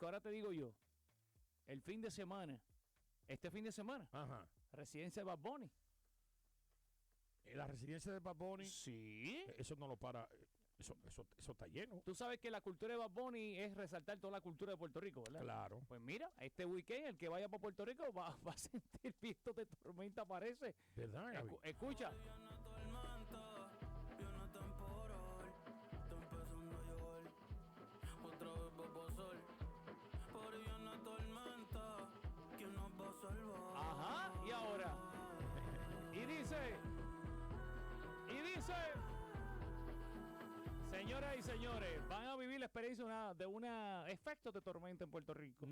Rico. Ahora te digo yo, el fin de semana, este fin de semana, Ajá. residencia de Bad Bunny. En la residencia de Bad Bunny, Sí. eso no lo para. Eso está lleno. Tú sabes que la cultura de Bad Bunny es resaltar toda la cultura de Puerto Rico, ¿verdad? Claro. Pues mira, este weekend el que vaya para Puerto Rico va a sentir viento de tormenta, parece. ¿Verdad, Gaby? Escucha. Ajá, y ahora. Y dice, señoras y señores, van a vivir la experiencia de un efecto de tormenta en Puerto Rico.